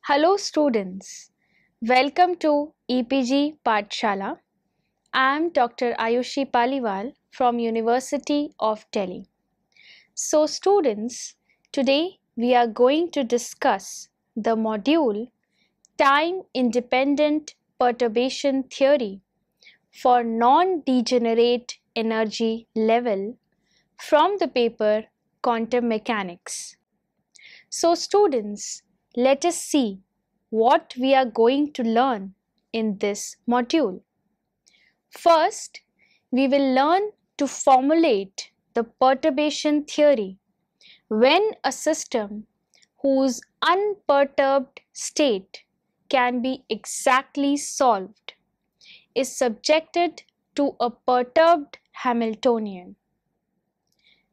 Hello students, welcome to EPG Pathshala. I am Dr. Ayushi Paliwal from University of Delhi. So students, today we are going to discuss the module Time Independent Perturbation Theory for non-degenerate energy level from the paper Quantum Mechanics. So students, let us see what we are going to learn in this module. First, we will learn to formulate the perturbation theory when a system whose unperturbed state can be exactly solved is subjected to a perturbed Hamiltonian.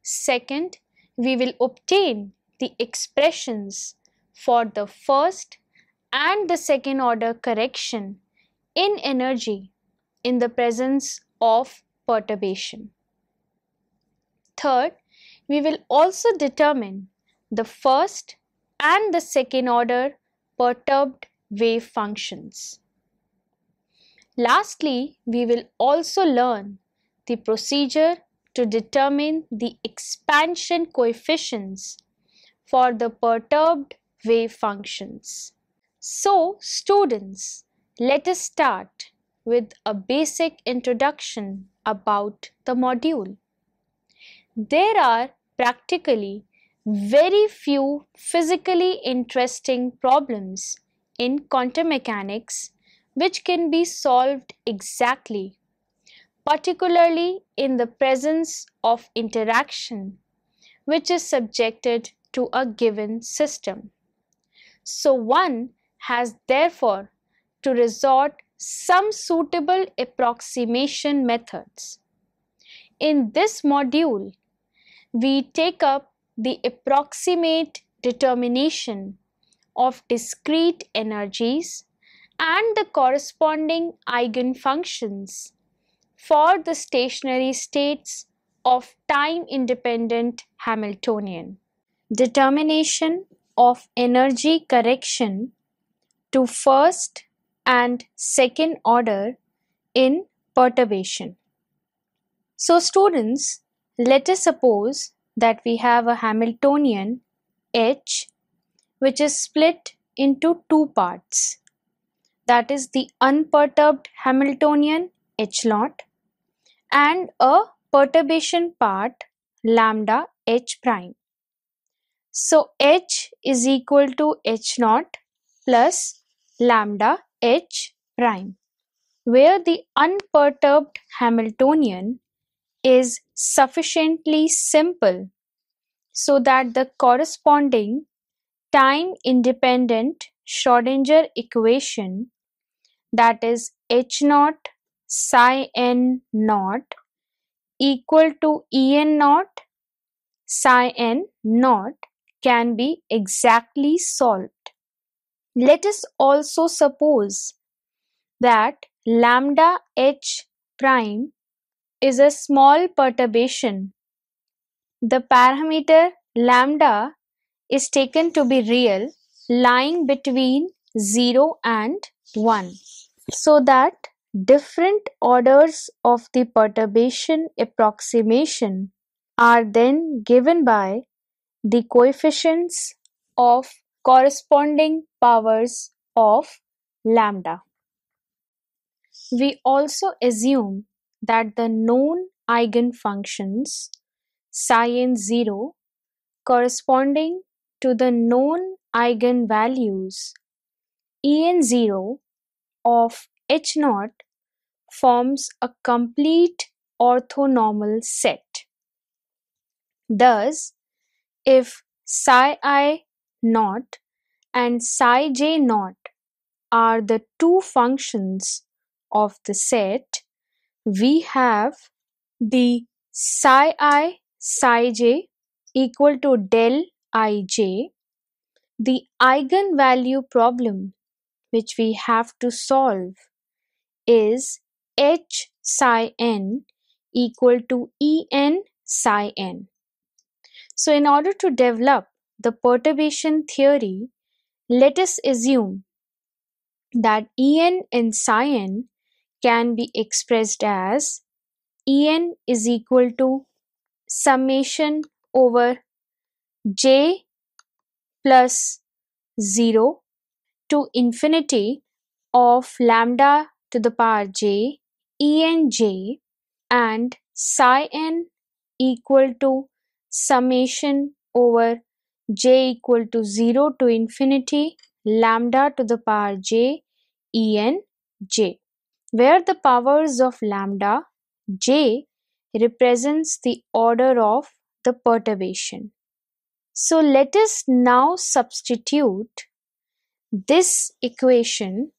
Second, we will obtain the expressions for the first and the second order correction in energy in the presence of perturbation. Third, we will also determine the first and the second order perturbed wave functions. Lastly, we will also learn the procedure to determine the expansion coefficients for the perturbed wave functions. So, students, let us start with a basic introduction about the module. There are practically very few physically interesting problems in quantum mechanics which can be solved exactly, particularly in the presence of interaction which is subjected to a given system. So one has therefore to resort some suitable approximation methods. In this module, we take up the approximate determination of discrete energies and the corresponding eigenfunctions for the stationary states of time-independent Hamiltonian. Determination of energy correction to first and second order in perturbation. So students, let us suppose that we have a Hamiltonian H which is split into two parts, that is the unperturbed Hamiltonian H naught and a perturbation part lambda H prime. So H is equal to H naught plus lambda H prime, where the unperturbed Hamiltonian is sufficiently simple so that the corresponding time-independent Schrödinger equation, that is H naught psi n naught equal to En naught psi n naught, can be exactly solved. Let us also suppose that lambda H prime is a small perturbation. The parameter lambda is taken to be real, lying between 0 and 1, so that different orders of the perturbation approximation are then given by the coefficients of corresponding powers of lambda. We also assume that the known eigenfunctions psi n 0 corresponding to the known eigenvalues En0 of H naught forms a complete orthonormal set. Thus, if psi I naught and psi j naught are the two functions of the set, we have the psi I psi j equal to del ij. The eigenvalue problem which we have to solve is H psi n equal to En psi n. So in order to develop the perturbation theory, Let us assume that En in Psi can be expressed as En is equal to summation over j plus 0 to infinity of lambda to the power j Enj, and psi n equal to summation over j equal to 0 to infinity lambda to the power j Enj, where the powers of lambda j represents the order of the perturbation. So let us now substitute this equation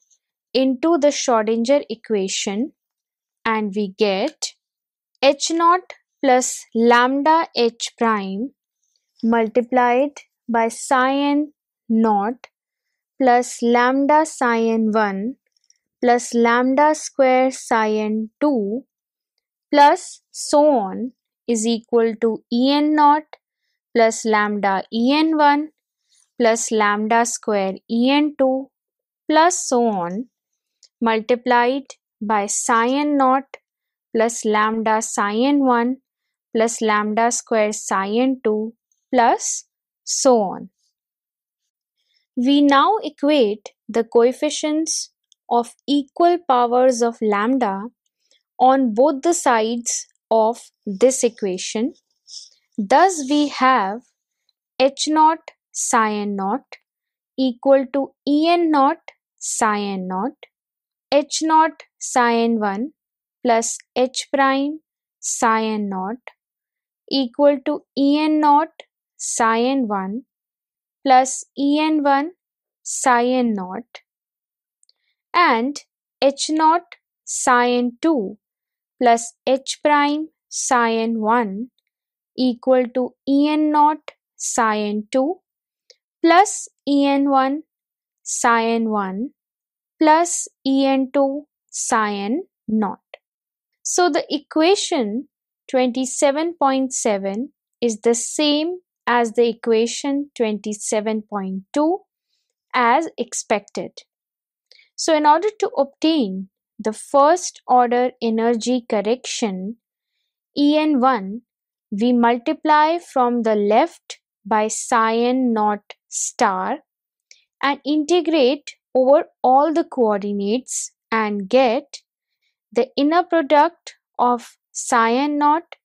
into the Schrodinger equation, and we get h naught plus lambda h prime multiplied by psi n naught plus lambda psi n1 plus lambda square psi n2 plus so on is equal to En naught plus lambda En1 plus lambda square En2 plus so on multiplied by psi n naught plus lambda psi n1 plus lambda square psi n2 plus so on. We now equate the coefficients of equal powers of lambda on both the sides of this equation. Thus we have h naught psi n naught equal to En naught psi n naught, h naught psi n1 plus h prime psi n naught equal to En naught psi n1 plus En1 psi n naught, and h naught psi n2 plus h prime psi n1 equal to En naught psi n2 plus En1 psi n1 plus En2 psi n naught. So the equation 27.7 is the same as the equation 27.2 as expected. So in order to obtain the first order energy correction En1, we multiply from the left by psi n naught star and integrate over all the coordinates and get the inner product of psi n naught,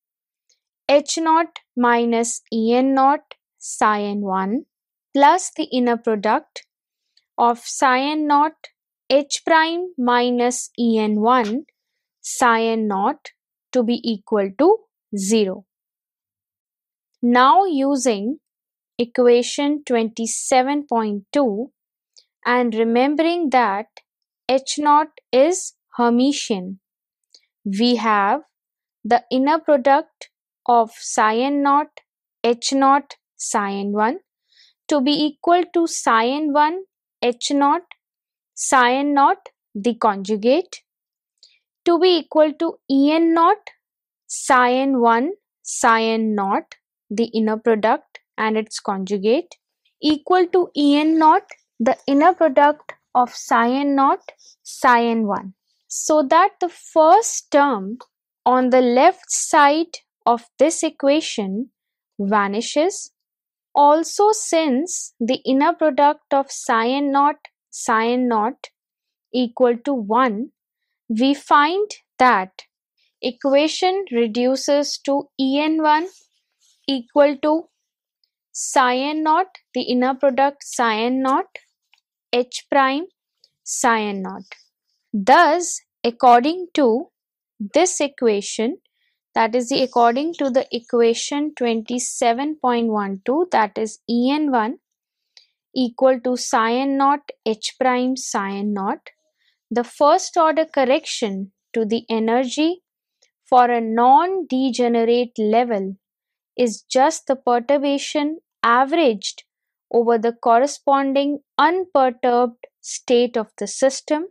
h naught minus En naught psi n1 plus the inner product of psi n naught h prime minus En1 psi n naught to be equal to 0. Now using equation 27.2 and remembering that h naught is Hermitian, we have the inner product of psi n naught h naught psi n1 to be equal to psi n1 h naught psi n naught the conjugate to be equal to En naught psi n1 psi n naught the inner product and its conjugate equal to En naught the inner product of psi n naught psi n1, so that the first term on the left side of this equation vanishes. Also, since the inner product of psi n naught equal to 1, we find that equation reduces to En1 equal to psi n naught the inner product psi n naught h prime psi n naught. Thus, according to this equation, that is according to the equation 27.12, that is En1 equal to psi n naught h prime psi n naught, the first order correction to the energy for a non-degenerate level is just the perturbation averaged over the corresponding unperturbed state of the system.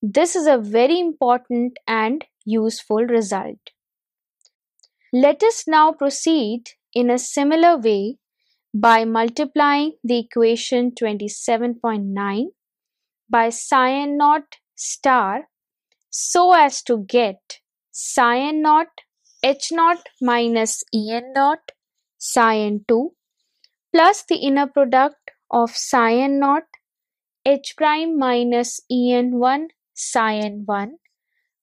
This is a very important and useful result. Let us now proceed in a similar way by multiplying the equation 27.9 by cyan naught star so as to get cyan naught H naught minus En naught cyan 2 plus the inner product of cyan naught H prime minus En1 cyan 1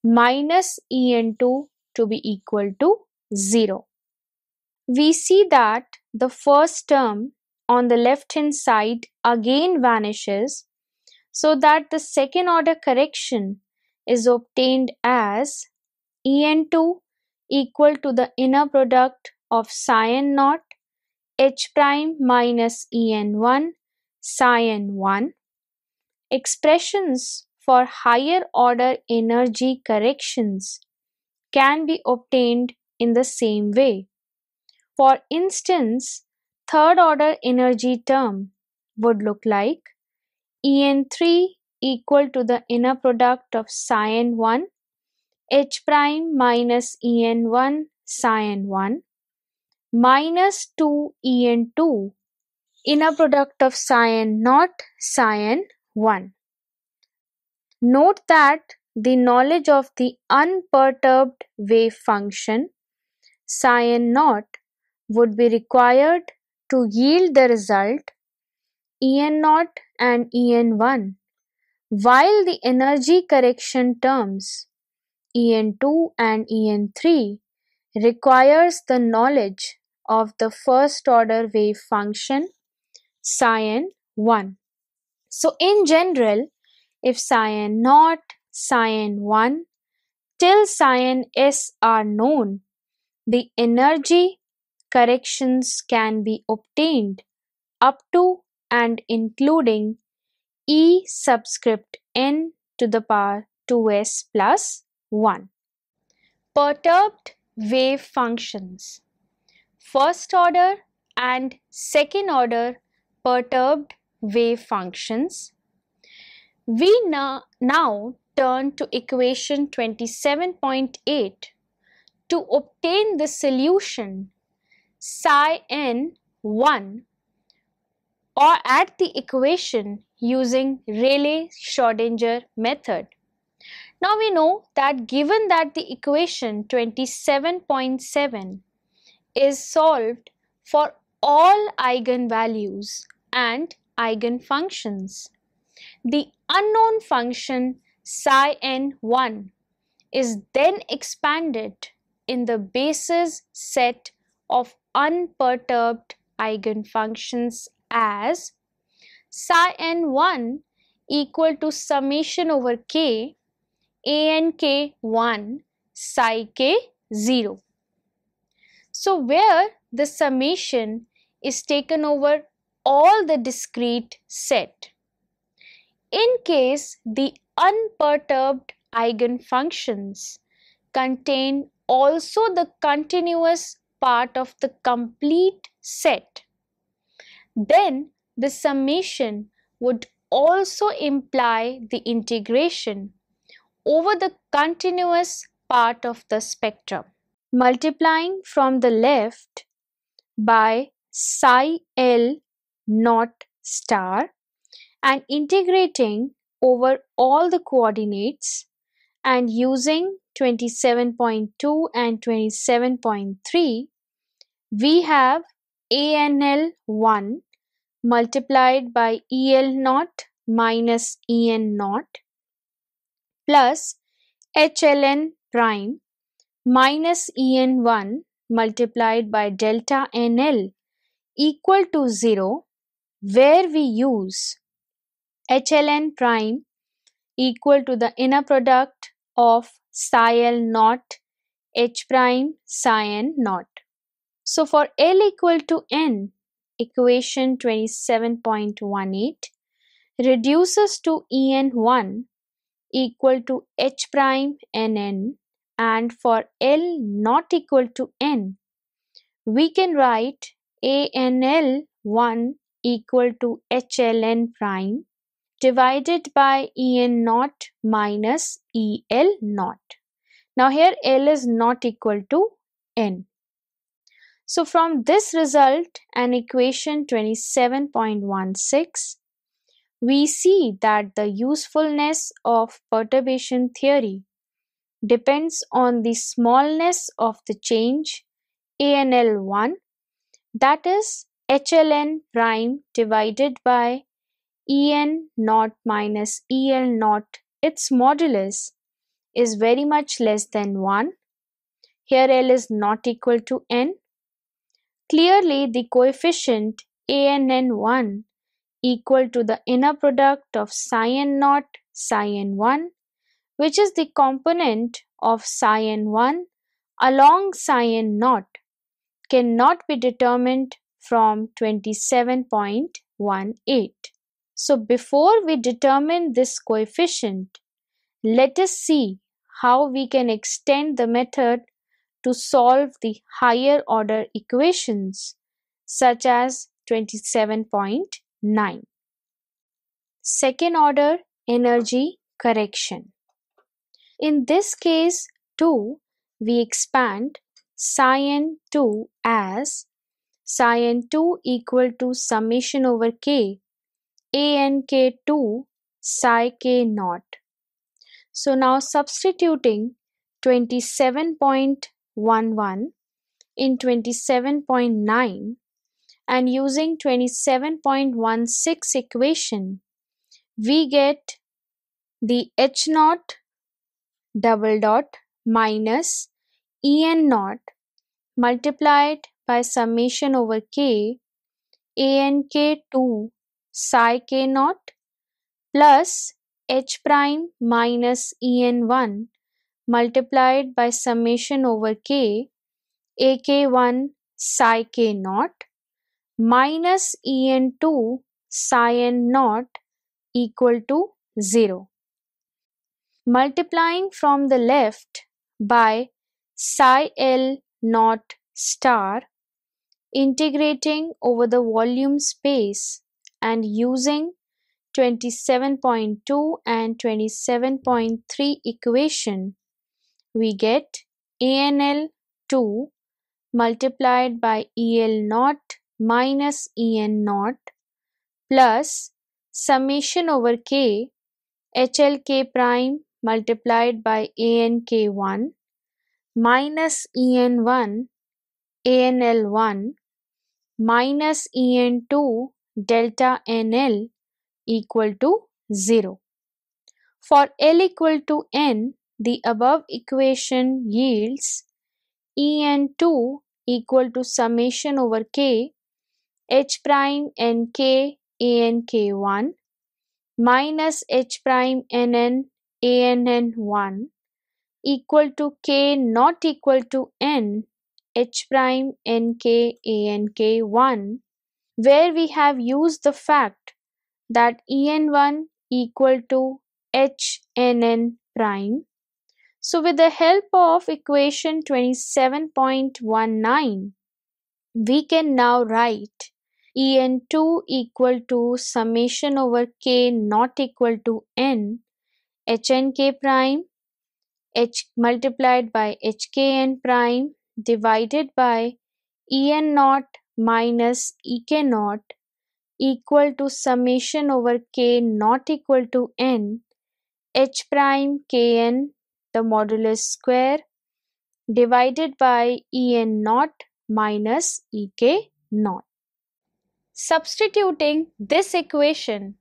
minus En2 to be equal to 0. We see that the first term on the left hand side again vanishes, so that the second order correction is obtained as En2 equal to the inner product of cyan naught H prime minus En1 cyan 1. Expressions for higher order energy corrections can be obtained in the same way. For instance, third order energy term would look like En3 equal to the inner product of cyan 1 H prime minus En1 cyan 1 minus 2 En2 inner product of cyan naught cyan 1. Note that the knowledge of the unperturbed wave function cyan naught would be required to yield the result En naught and En1, while the energy correction terms En2 and En3 requires the knowledge of the first order wave function cyan 1. So in general, if cyan naught, cyan 1 till cyan S are known, the energy corrections can be obtained up to and including E subscript n to the power 2s plus 1. Perturbed wave functions. First order and second order perturbed wave functions. We now turn to equation 27.8 to obtain the solution psi n 1 or at the equation using Rayleigh-Schrödinger method. Now we know that given that the equation 27.7 is solved for all eigenvalues and eigenfunctions, the unknown function psi n1 is then expanded in the basis set of unperturbed eigenfunctions as psi n1 equal to summation over k ank1 psi k 0. So where the summation is taken over all the discrete set. In case the unperturbed eigenfunctions contain also the continuous part of the complete set, then the summation would also imply the integration over the continuous part of the spectrum. Multiplying from the left by psi L naught star and integrating over all the coordinates and using 27.2 and 27.3, we have ANL1 multiplied by EL naught minus EN naught plus HLN prime minus En1 multiplied by delta NL equal to 0, where we use HLN prime equal to the inner product of psi L naught H prime cyan naught. So for L equal to N, equation 27.18 reduces to En1 equal to H prime NN, and for L not equal to N, we can write ANL1 equal to HLN prime divided by En naught minus EL naught. Now here L is not equal to N. So from this result and equation 27.16, we see that the usefulness of perturbation theory depends on the smallness of the change ANL1, that is HLN prime divided by En naught minus El naught. Its modulus is very much less than 1. Here L is not equal to N. Clearly the coefficient ANN1 equal to the inner product of psi n naught psi n1, which is the component of psi n1 along psi n naught, cannot be determined from 27.18. So before we determine this coefficient, let us see how we can extend the method to solve the higher order equations such as 27.9. Second order energy correction. In this case too, we expand psi n2 as psi n2 equal to summation over k ANK2 psi k naught. So now substituting 27.11 in 27.9 and using 27.16 equation, we get the H naught double dot minus En naught multiplied by summation over k ANK2 psi k naught plus H prime minus En1 multiplied by summation over k AK1 psi k naught minus En2 psi n naught equal to 0. Multiplying from the left by psi L naught star, integrating over the volume space and using 27.2 and 27.3 equation, we get ANL2 multiplied by EL naught minus En naught plus summation over k HLK prime multiplied by ANK1 minus En1 ANL1 minus En2 delta NL equal to 0. For L equal to N, the above equation yields En2 equal to summation over k H prime NK ANK1 minus H prime NN ANN1 equal to k not equal to N H prime NK ANK1, where we have used the fact that En1 equal to HNN prime. So with the help of equation 27.19, we can now write En2 equal to summation over k not equal to N HNK prime H multiplied by HKN prime divided by En naught minus Ek naught equal to summation over k not equal to N H prime Kn the modulus square divided by En naught minus Ek naught. Substituting this equation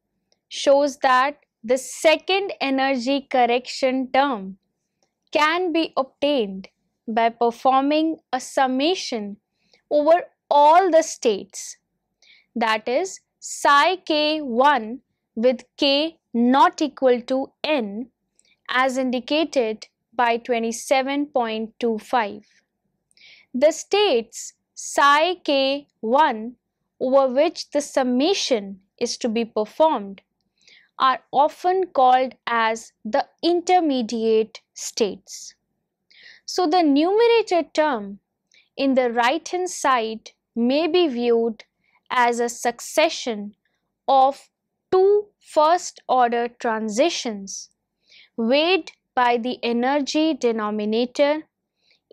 shows that the second energy correction term can be obtained by performing a summation over all the states, that is psi k1 with k not equal to N as indicated by 27.25. The states psi k1 over which the summation is to be performed are often called as the intermediate states. So the numerator term in the right hand side may be viewed as a succession of two first order transitions weighed by the energy denominator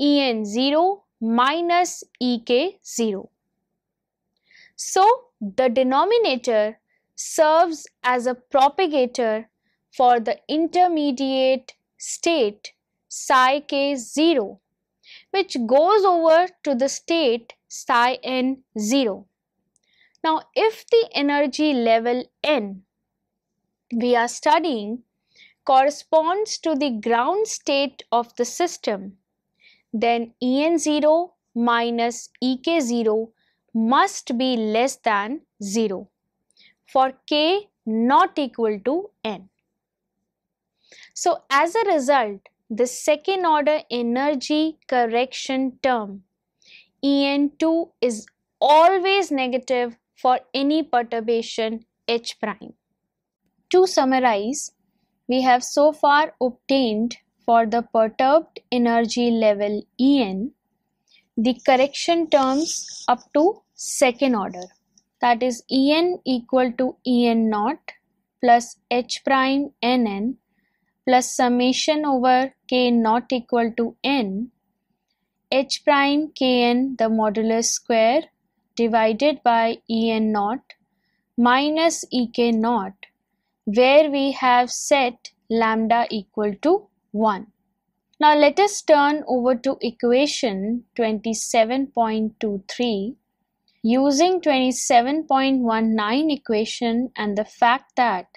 En0 minus ek0. So the denominator serves as a propagator for the intermediate state psi k0, which goes over to the state psi n0. Now, if the energy level n we are studying corresponds to the ground state of the system, then En0 minus Ek0 must be less than 0 for k not equal to n. So, as a result, the second order energy correction term En2 is always negative for any perturbation H prime. To summarize, we have so far obtained for the perturbed energy level En the correction terms up to second order, that is En equal to En naught plus H prime Nn plus summation over k not equal to n H prime Kn the modulus square divided by En naught minus Ek naught, where we have set lambda equal to 1. Now let us turn over to equation 27.23. Using 27.19 equation and the fact that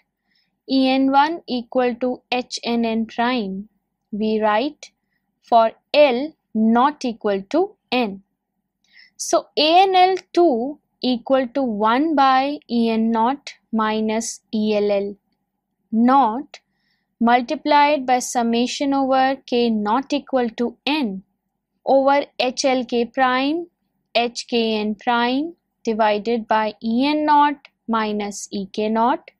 En1 equal to Hnn prime, we write for L not equal to n. So ANL2 equal to 1 by En naught minus ELL naught multiplied by summation over k not equal to n over HLK prime HKN prime divided by En naught minus Ek naught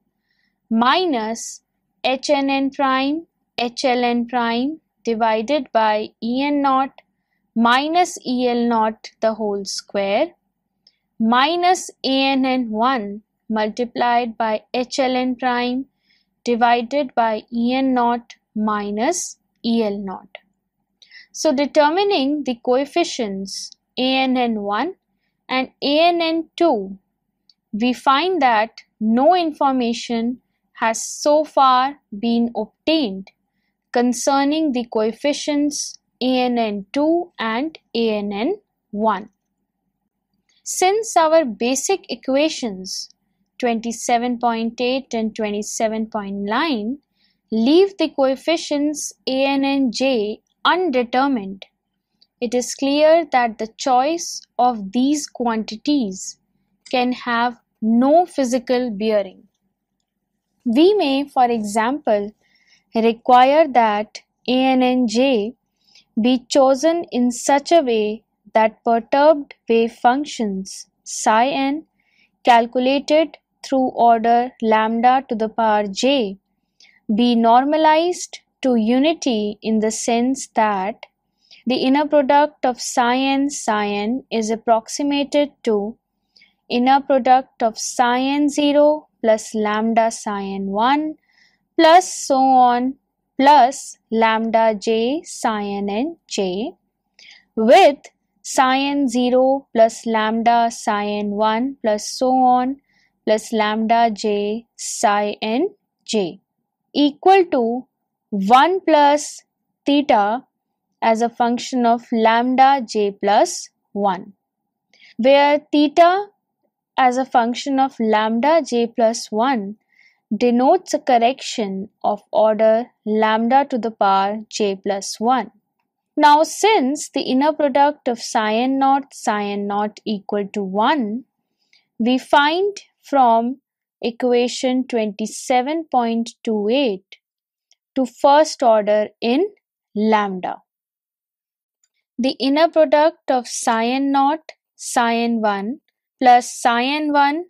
minus HNN prime HLN prime divided by En naught minus EL naught the whole square minus ANN1 multiplied by HLN prime divided by En naught minus EL naught. So determining the coefficients ANN1 and ANN2, we find that no information has so far been obtained concerning the coefficients ANN2 and ANN1. Since our basic equations 27.8 and 27.9 leave the coefficients An and J undetermined, it is clear that the choice of these quantities can have no physical bearing. We may, for example, require that An and J be chosen in such a way that perturbed wave functions psi n calculated through order lambda to the power j be normalized to unity in the sense that the inner product of psi n is approximated to inner product of psi n0 plus lambda psi n1 plus so on plus lambda j psi n j with psi n0 plus lambda psi n1 plus so on plus lambda j psi n j equal to 1 plus theta as a function of lambda j plus 1, where theta as a function of lambda j plus 1 denotes a correction of order lambda to the power j plus 1. Now, since the inner product of psi n naught equal to 1, we find from equation 27.28 to first order in lambda. The inner product of psi n1 plus psi n1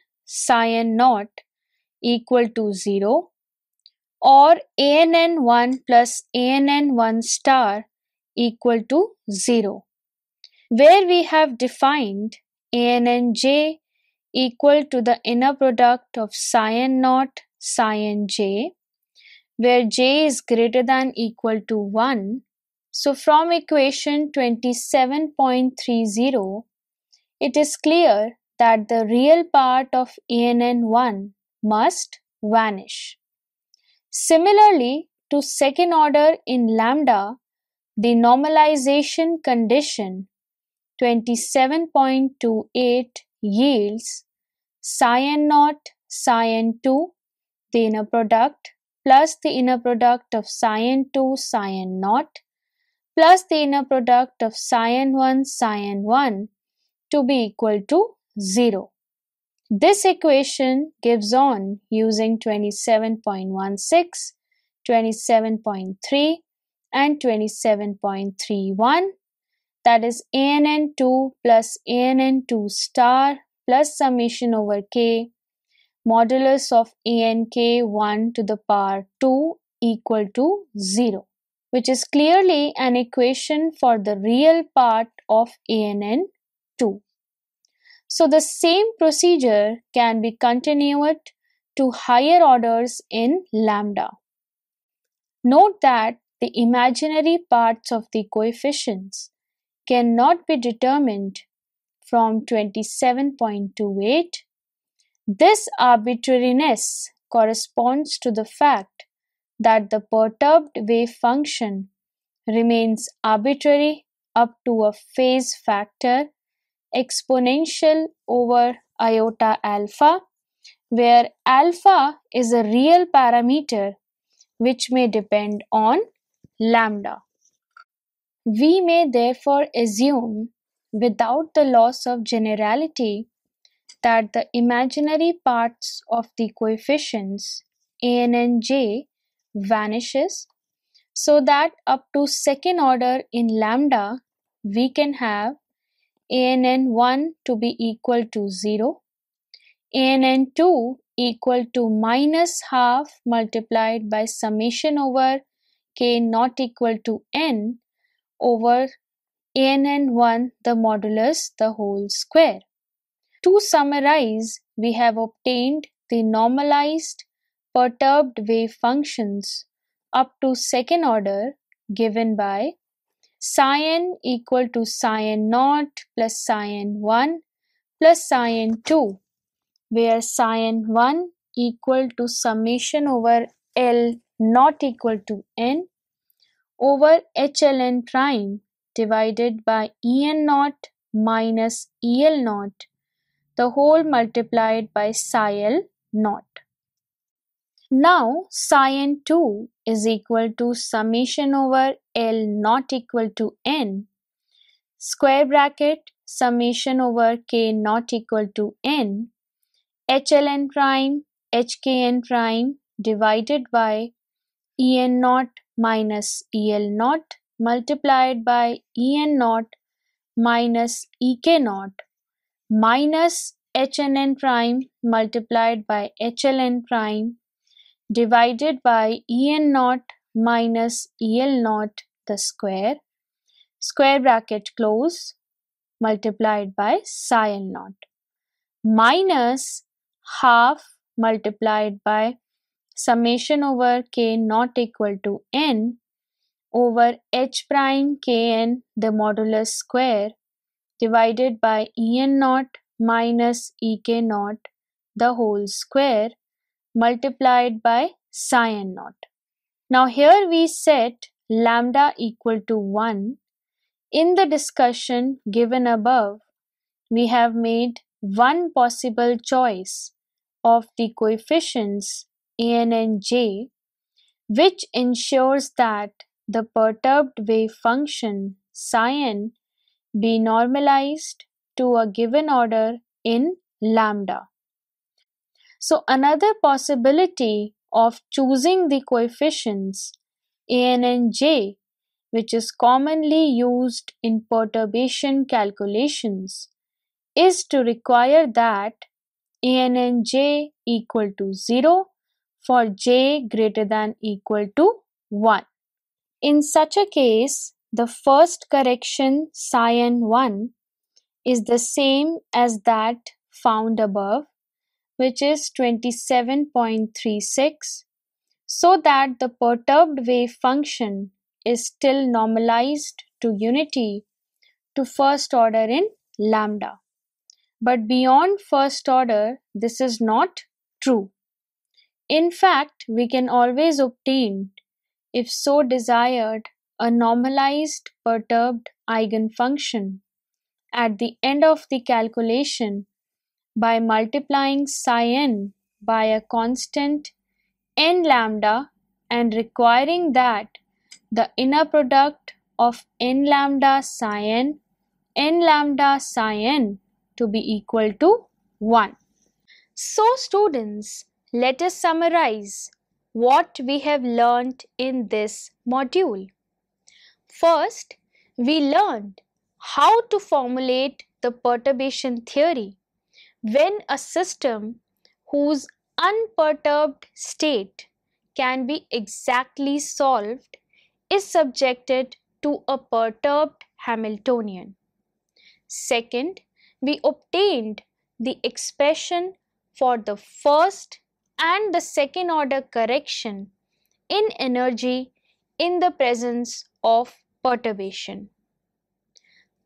n naught equal to 0, or ANN1 plus ANN1 star equal to 0, where we have defined ANNJ equal to the inner product of psi n0 psi nj, where j is greater than equal to 1, So from equation 27.30, it is clear that the real part of ANN1 must vanish. Similarly, to second order in lambda, the normalization condition 27.28 yields psi naught psi 2, the inner product, plus the inner product of psi 2 psi naught, plus the inner product of psi 1 psi 1 to be equal to 0. This equation gives on using 27.16, 27.3 and 27.31, that is ANN2 plus ANN2 star plus summation over k modulus of ANK1 to the power 2 equal to 0, which is clearly an equation for the real part of ANN2. So the same procedure can be continued to higher orders in lambda. Note that the imaginary parts of the coefficients cannot be determined from 27.28. This arbitrariness corresponds to the fact that the perturbed wave function remains arbitrary up to a phase factor exponential over iota alpha, where alpha is a real parameter which may depend on lambda. We may therefore assume, without the loss of generality, that the imaginary parts of the coefficients an and j vanishes, so that up to second order in lambda we can have ANN1 to be equal to 0, ANN2 equal to minus half multiplied by summation over k not equal to n over ANN1 the modulus the whole square. To summarize, we have obtained the normalized perturbed wave functions up to second order given by psi n equal to psi naught plus psi 1 plus psi 2, where psi 1 equal to summation over L not equal to n over HLN prime divided by En naught minus EL naught, the whole multiplied by psi L naught. Now psi 2 is equal to summation over L not equal to n square bracket summation over k not equal to n HLN prime HKN prime divided by En naught minus EL naught multiplied by En naught minus Ek naught minus HNN prime multiplied by HLN prime divided by En naught minus EL naught the square bracket close multiplied by psi L naught minus half multiplied by summation over k not equal to n over h prime kn the modulus square divided by En naught minus Ek naught the whole square multiplied by psi n naught. Now here we set lambda equal to 1. In the discussion given above, we have made one possible choice of the coefficients an and j, which ensures that the perturbed wave function psi n be normalized to a given order in lambda. So another possibility of choosing the coefficients an and j, which is commonly used in perturbation calculations, is to require that an and j equal to 0 for j greater than equal to 1. In such a case, the first correction psi n1 is the same as that found above, which is 27.36, so that the perturbed wave function is still normalized to unity to first order in lambda. But beyond first order, this is not true. In fact, we can always obtain, if so desired, a normalized perturbed eigenfunction at the end of the calculation by multiplying psi n by a constant n lambda and requiring that the inner product of n lambda psi n lambda psi n to be equal to 1. So students, let us summarize what we have learned in this module. First, we learned how to formulate the perturbation theory when a system whose unperturbed state can be exactly solved is subjected to a perturbed Hamiltonian. Second, we obtained the expression for the first and the second order correction in energy in the presence of perturbation.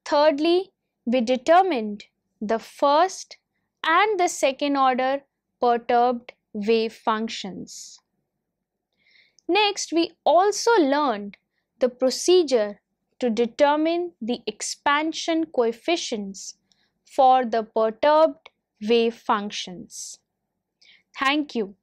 Thirdly, we determined the first and the second order perturbed wave functions. Next, we also learned the procedure to determine the expansion coefficients for the perturbed wave functions. Thank you.